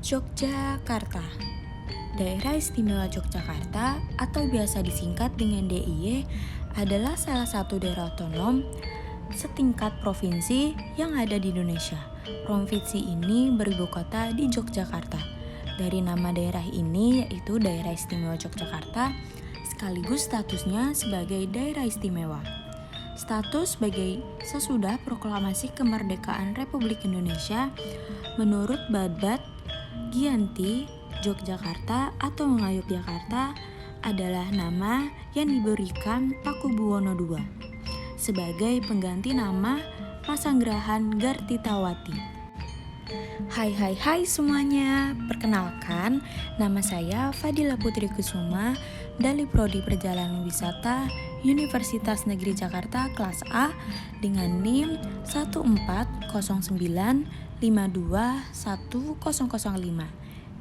Yogyakarta. Daerah Istimewa Yogyakarta atau biasa disingkat dengan DIY adalah salah satu daerah otonom setingkat provinsi yang ada di Indonesia. Provinsi ini beribu kota di Yogyakarta. Dari nama daerah ini yaitu Daerah Istimewa Yogyakarta, sekaligus statusnya sebagai daerah istimewa. Status sebagai sesudah proklamasi kemerdekaan Republik Indonesia menurut Babad Giyanti Yogyakarta atau Ngayogyakarta adalah nama yang diberikan Pakubuwono II sebagai pengganti nama Pasanggrahan Gartitawati. Hai semuanya, perkenalkan nama saya Fadila Putri Kusuma dari Prodi Perjalanan Wisata Universitas Negeri Jakarta kelas A dengan NIM 14095210005.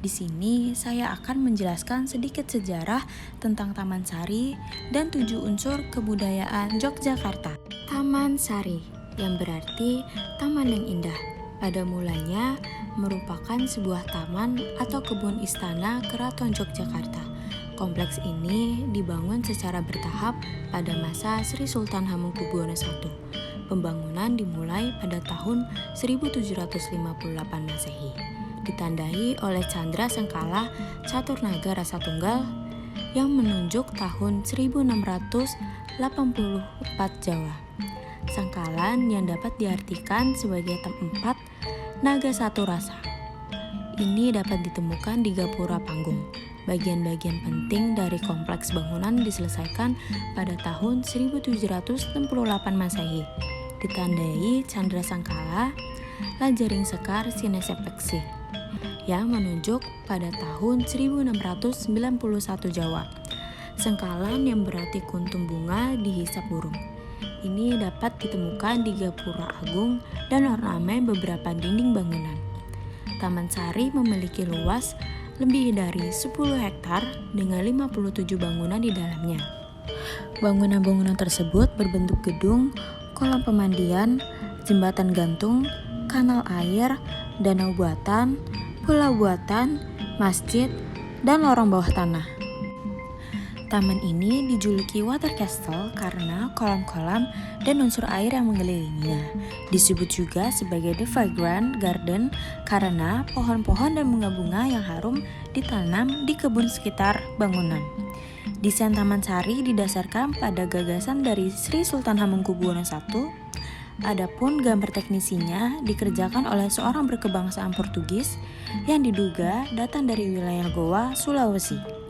Di sini saya akan menjelaskan sedikit sejarah tentang Taman Sari dan 7 unsur kebudayaan Yogyakarta. Taman Sari yang berarti taman yang indah. Pada mulanya merupakan sebuah taman atau kebun istana Keraton Yogyakarta. Kompleks ini dibangun secara bertahap pada masa Sri Sultan Hamengkubuwono I. Pembangunan dimulai pada tahun 1758 Masehi. Ditandai oleh Candra Sengkala Caturnaga Rasa Tunggal yang menunjuk tahun 1684 Jawa. Sangkalan yang dapat diartikan sebagai tempat naga satu rasa. Ini dapat ditemukan di Gapura Panggung. Bagian-bagian penting dari kompleks bangunan diselesaikan pada tahun 1768 Masehi. Ditandai Candra Sangkala Lajaring Sekar Sinesepeksi yang menunjuk pada tahun 1691 Jawa. Sengkalan yang berarti kuntum bunga dihisap burung. Ini dapat ditemukan di Gapura Agung dan ornamen beberapa dinding bangunan. Taman Sari memiliki luas lebih dari 10 hektar dengan 57 bangunan di dalamnya. Bangunan-bangunan tersebut berbentuk gedung, kolam pemandian, jembatan gantung, kanal air, danau buatan, pulau buatan, masjid, dan lorong bawah tanah. Taman ini dijuluki Water Castle karena kolam-kolam dan unsur air yang mengelilinginya. Disebut juga sebagai The Fragrant Garden karena pohon-pohon dan bunga-bunga yang harum ditanam di kebun sekitar bangunan. Desain Taman Sari didasarkan pada gagasan dari Sri Sultan Hamengkubuwono I. Adapun gambar teknisinya dikerjakan oleh seorang berkebangsaan Portugis yang diduga datang dari wilayah Goa, Sulawesi.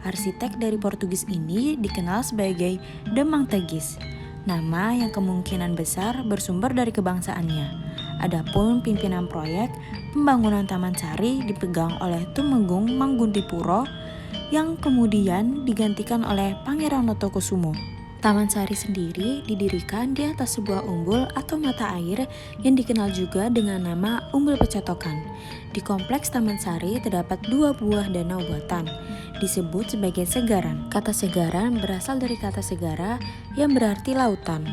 Arsitek dari Portugis ini dikenal sebagai Demang Tegis, nama yang kemungkinan besar bersumber dari kebangsaannya. Adapun pimpinan proyek pembangunan Taman Sari dipegang oleh Tumenggung Mangkunepuro yang kemudian digantikan oleh Pangeran Notokusumo. Taman Sari sendiri didirikan di atas sebuah umbul atau mata air yang dikenal juga dengan nama Umbul Pecatokan. Di kompleks Taman Sari terdapat 2 buah danau buatan, disebut sebagai segaran. Kata segaran berasal dari kata segara yang berarti lautan.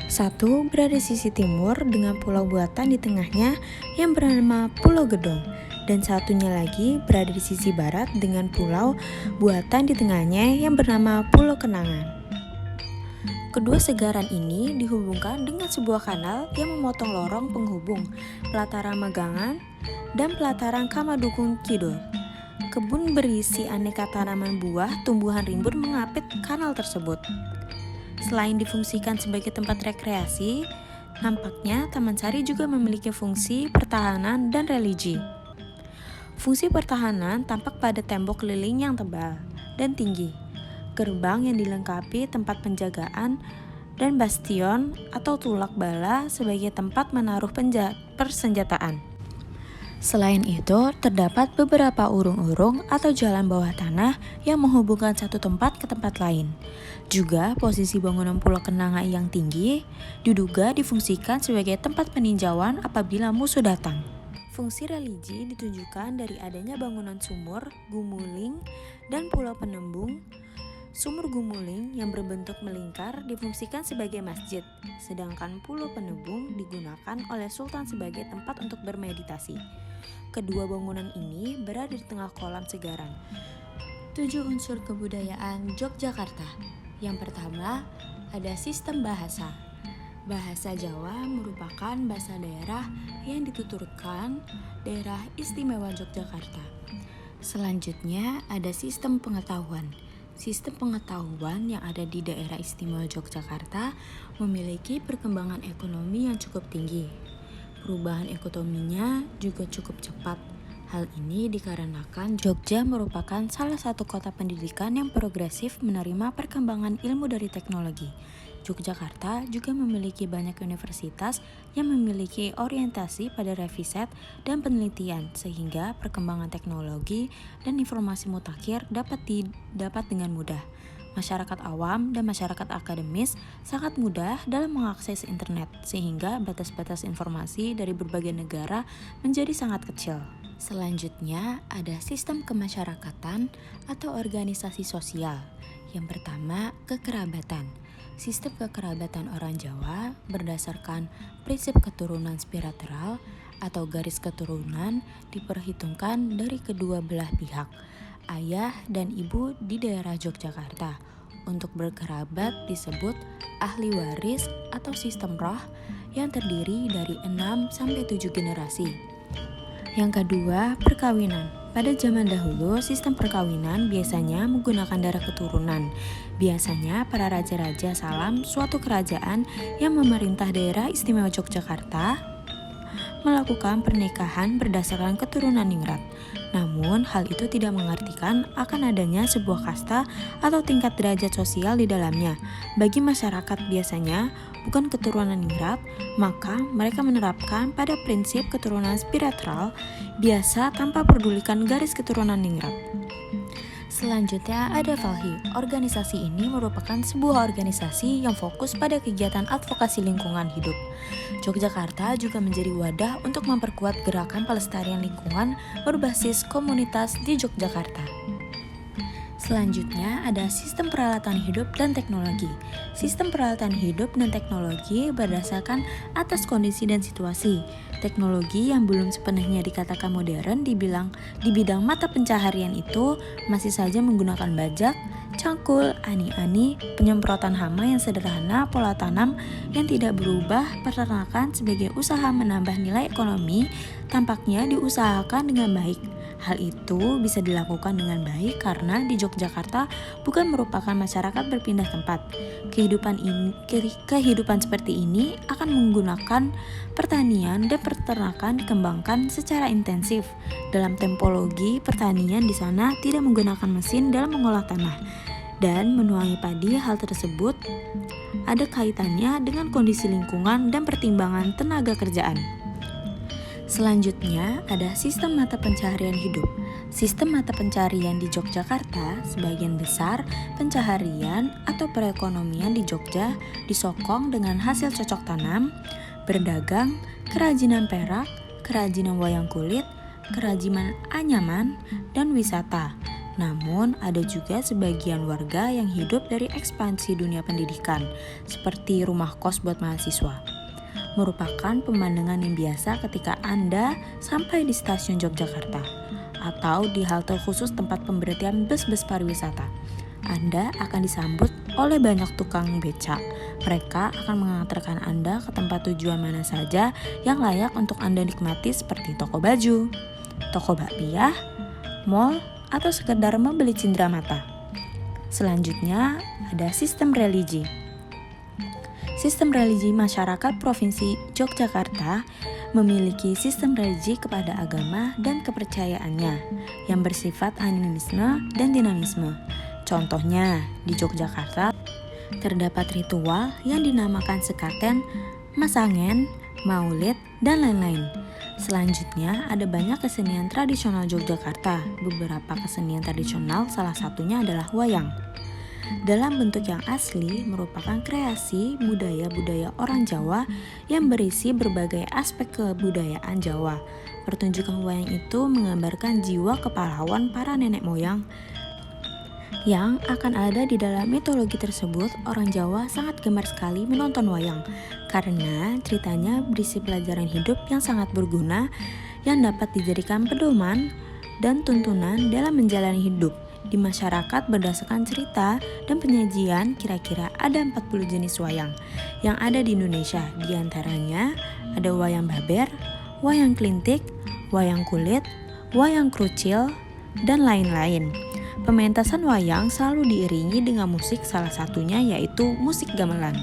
Satu berada di sisi timur dengan pulau buatan di tengahnya yang bernama Pulau Gedong, dan satunya lagi berada di sisi barat dengan pulau buatan di tengahnya yang bernama Pulau Kenangan. Kedua segaran ini dihubungkan dengan sebuah kanal yang memotong lorong penghubung pelataran Magangan dan pelataran Kamadukun Kidul. Kebun berisi aneka tanaman buah tumbuhan rimbun mengapit kanal tersebut. Selain difungsikan sebagai tempat rekreasi, nampaknya Taman Sari juga memiliki fungsi pertahanan dan religi. Fungsi pertahanan tampak pada tembok keliling yang tebal dan tinggi, gerbang yang dilengkapi tempat penjagaan, dan bastion atau tulak bala sebagai tempat menaruh persenjataan. Selain itu, terdapat beberapa urung-urung atau jalan bawah tanah yang menghubungkan satu tempat ke tempat lain. Juga posisi bangunan Pulau Kenanga yang tinggi diduga difungsikan sebagai tempat peninjauan apabila musuh datang. Fungsi religi ditunjukkan dari adanya bangunan sumur, gumuling, dan pulau penembung. Sumur gumuling yang berbentuk melingkar difungsikan sebagai masjid, sedangkan pulau penembung digunakan oleh sultan sebagai tempat untuk bermeditasi. Kedua bangunan ini berada di tengah kolam Segaran. 7 unsur kebudayaan Yogyakarta. Yang pertama, ada sistem bahasa. Bahasa Jawa merupakan bahasa daerah yang dituturkan daerah istimewa Yogyakarta. Selanjutnya ada sistem pengetahuan. Sistem pengetahuan yang ada di daerah istimewa Yogyakarta memiliki perkembangan ekonomi yang cukup tinggi. Perubahan ekonominya juga cukup cepat. Hal ini dikarenakan Jogja merupakan salah satu kota pendidikan yang progresif menerima perkembangan ilmu dari teknologi. Yogyakarta juga memiliki banyak universitas yang memiliki orientasi pada riset dan penelitian sehingga perkembangan teknologi dan informasi mutakhir dapat didapat dengan mudah. Masyarakat awam dan masyarakat akademis sangat mudah dalam mengakses internet sehingga batas-batas informasi dari berbagai negara menjadi sangat kecil. Selanjutnya ada sistem kemasyarakatan atau organisasi sosial. Yang pertama, kekerabatan. Sistem kekerabatan orang Jawa berdasarkan prinsip keturunan spiritual atau garis keturunan diperhitungkan dari kedua belah pihak, ayah dan ibu di daerah Yogyakarta. Untuk berkerabat disebut ahli waris atau sistem roh yang terdiri dari 6-7 generasi. Yang kedua, perkawinan. Pada zaman dahulu, sistem perkawinan biasanya menggunakan darah keturunan. Biasanya para raja-raja Salam suatu kerajaan yang memerintah daerah istimewa Yogyakarta melakukan pernikahan berdasarkan keturunan ningrat. Namun, hal itu tidak mengartikan akan adanya sebuah kasta atau tingkat derajat sosial di dalamnya. Bagi masyarakat biasanya bukan keturunan ningrat, maka mereka menerapkan pada prinsip keturunan spiritual biasa tanpa pedulikan garis keturunan ningrat. Selanjutnya ada Valhi. Organisasi ini merupakan sebuah organisasi yang fokus pada kegiatan advokasi lingkungan hidup. Yogyakarta juga menjadi wadah untuk memperkuat gerakan pelestarian lingkungan berbasis komunitas di Yogyakarta. Selanjutnya ada sistem peralatan hidup dan teknologi. Sistem peralatan hidup dan teknologi berdasarkan atas kondisi dan situasi. Teknologi yang belum sepenuhnya dikatakan modern di bidang mata pencaharian itu masih saja menggunakan bajak, cangkul, ani-ani, penyemprotan hama yang sederhana, pola tanam yang tidak berubah, peternakan sebagai usaha menambah nilai ekonomi tampaknya diusahakan dengan baik. Hal itu bisa dilakukan dengan baik karena di Yogyakarta bukan merupakan masyarakat berpindah tempat. Kehidupan seperti ini akan menggunakan pertanian dan peternakan dikembangkan secara intensif. Dalam tempologi pertanian di sana tidak menggunakan mesin dalam mengolah tanah dan menuangi padi. Hal tersebut ada kaitannya dengan kondisi lingkungan dan pertimbangan tenaga kerjaan. Selanjutnya ada sistem mata pencaharian hidup. Sistem mata pencaharian di Yogyakarta sebagian besar pencaharian atau perekonomian di Jogja disokong dengan hasil cocok tanam, berdagang, kerajinan perak, kerajinan wayang kulit, kerajinan anyaman, dan wisata. Namun ada juga sebagian warga yang hidup dari ekspansi dunia pendidikan, seperti rumah kos buat mahasiswa. Merupakan pemandangan yang biasa ketika Anda sampai di stasiun Yogyakarta atau di halte khusus tempat pemberhentian bus-bus pariwisata. Anda akan disambut oleh banyak tukang becak. Mereka akan mengantarkan Anda ke tempat tujuan mana saja yang layak untuk Anda nikmati seperti toko baju, toko bakpia, mall, atau sekedar membeli cindera mata. Selanjutnya ada sistem religi. Sistem religi masyarakat Provinsi Yogyakarta memiliki sistem religi kepada agama dan kepercayaannya yang bersifat animisme dan dinamisme. Contohnya, di Yogyakarta terdapat ritual yang dinamakan sekaten, masangen, maulid, dan lain-lain. Selanjutnya, ada banyak kesenian tradisional Yogyakarta. Beberapa kesenian tradisional salah satunya adalah wayang. Dalam bentuk yang asli merupakan kreasi budaya-budaya orang Jawa yang berisi berbagai aspek kebudayaan Jawa. Pertunjukan wayang itu menggambarkan jiwa kepahlawan para nenek moyang yang akan ada di dalam mitologi tersebut. Orang Jawa sangat gemar sekali menonton wayang karena ceritanya berisi pelajaran hidup yang sangat berguna yang dapat dijadikan pedoman dan tuntunan dalam menjalani hidup di masyarakat berdasarkan cerita dan penyajian. Kira-kira ada 40 jenis wayang yang ada di Indonesia. Di antaranya ada wayang baber, wayang klintik, wayang kulit, wayang krucil, dan lain-lain. Pementasan wayang selalu diiringi dengan musik, salah satunya yaitu musik gamelan.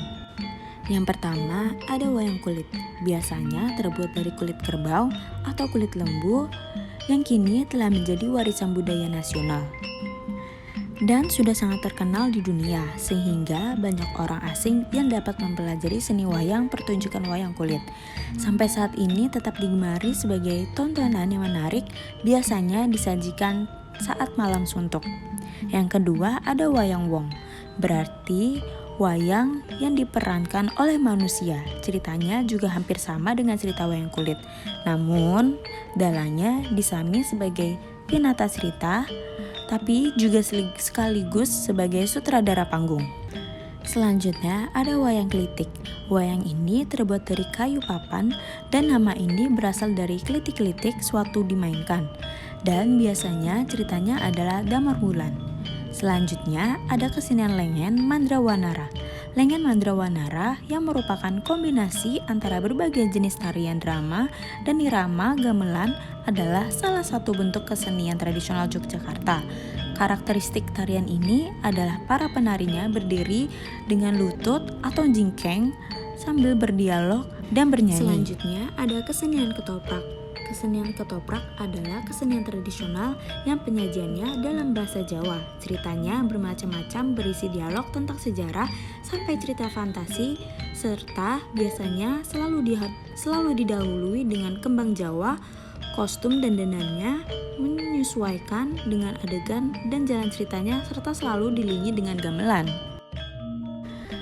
Yang pertama ada wayang kulit. Biasanya terbuat dari kulit kerbau atau kulit lembu yang kini telah menjadi warisan budaya nasional dan sudah sangat terkenal di dunia, sehingga banyak orang asing yang dapat mempelajari seni wayang pertunjukan wayang kulit. Sampai saat ini tetap digemari sebagai tontonan yang menarik, biasanya disajikan saat malam suntuk. Yang kedua ada wayang wong, berarti wayang yang diperankan oleh manusia. Ceritanya juga hampir sama dengan cerita wayang kulit, namun dalangnya disami sebagai pinata cerita, tapi juga sekaligus sebagai sutradara panggung. Selanjutnya ada wayang klitik. Wayang ini terbuat dari kayu papan dan nama ini berasal dari klitik-klitik suatu dimainkan. Dan biasanya ceritanya adalah damar bulan. Selanjutnya ada kesenian lengen mandrawanara. Lengen mandrawanara yang merupakan kombinasi antara berbagai jenis tarian drama dan irama gamelan adalah salah satu bentuk kesenian tradisional Yogyakarta. Karakteristik tarian ini adalah para penarinya berdiri dengan lutut atau jingkeng sambil berdialog dan bernyanyi. Selanjutnya ada kesenian ketoprak. Kesenian ketoprak adalah kesenian tradisional yang penyajiannya dalam bahasa Jawa. Ceritanya bermacam-macam, berisi dialog tentang sejarah sampai cerita fantasi, serta biasanya selalu didahului dengan kembang Jawa. Kostum dan dandanannya menyesuaikan dengan adegan dan jalan ceritanya, serta selalu diiringi dengan gamelan.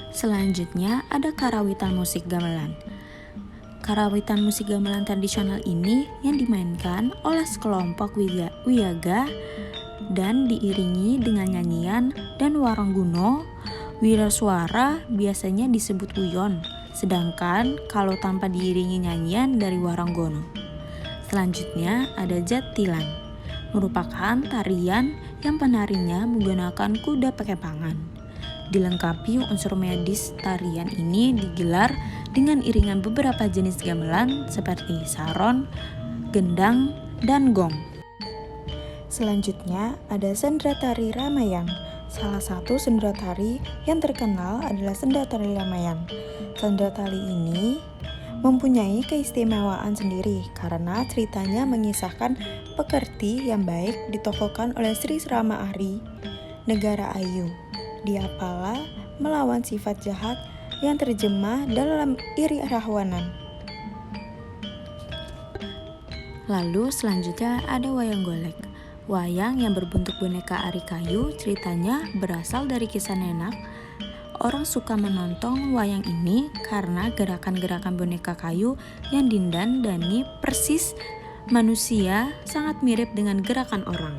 Selanjutnya ada karawitan musik gamelan. Karawitan musik gamelan tradisional ini yang dimainkan oleh sekelompok wiyaga dan diiringi dengan nyanyian dan warangguno. Wirasuara biasanya disebut wuyon, sedangkan kalau tanpa diiringi nyanyian dari waranggono. Selanjutnya ada jatilan, merupakan tarian yang penarinya menggunakan kuda pekepangan. Dilengkapi unsur medis, tarian ini digelar dengan iringan beberapa jenis gamelan seperti saron, gendang, dan gong. Selanjutnya ada sendera tari Ramayang. Salah satu sendera tari yang terkenal adalah sendera tari Ramayang. Sendera tari ini mempunyai keistimewaan sendiri karena ceritanya mengisahkan pekerti yang baik ditokohkan oleh Sri Rama Ari, Negara Ayu. Dia pala melawan sifat jahat yang terjemah dalam Iri Rahwanan. Lalu selanjutnya ada wayang golek. Wayang yang berbentuk boneka ari kayu, ceritanya berasal dari kisah Nenak. Orang suka menonton wayang ini karena gerakan-gerakan boneka kayu yang didandani persis manusia, sangat mirip dengan gerakan orang.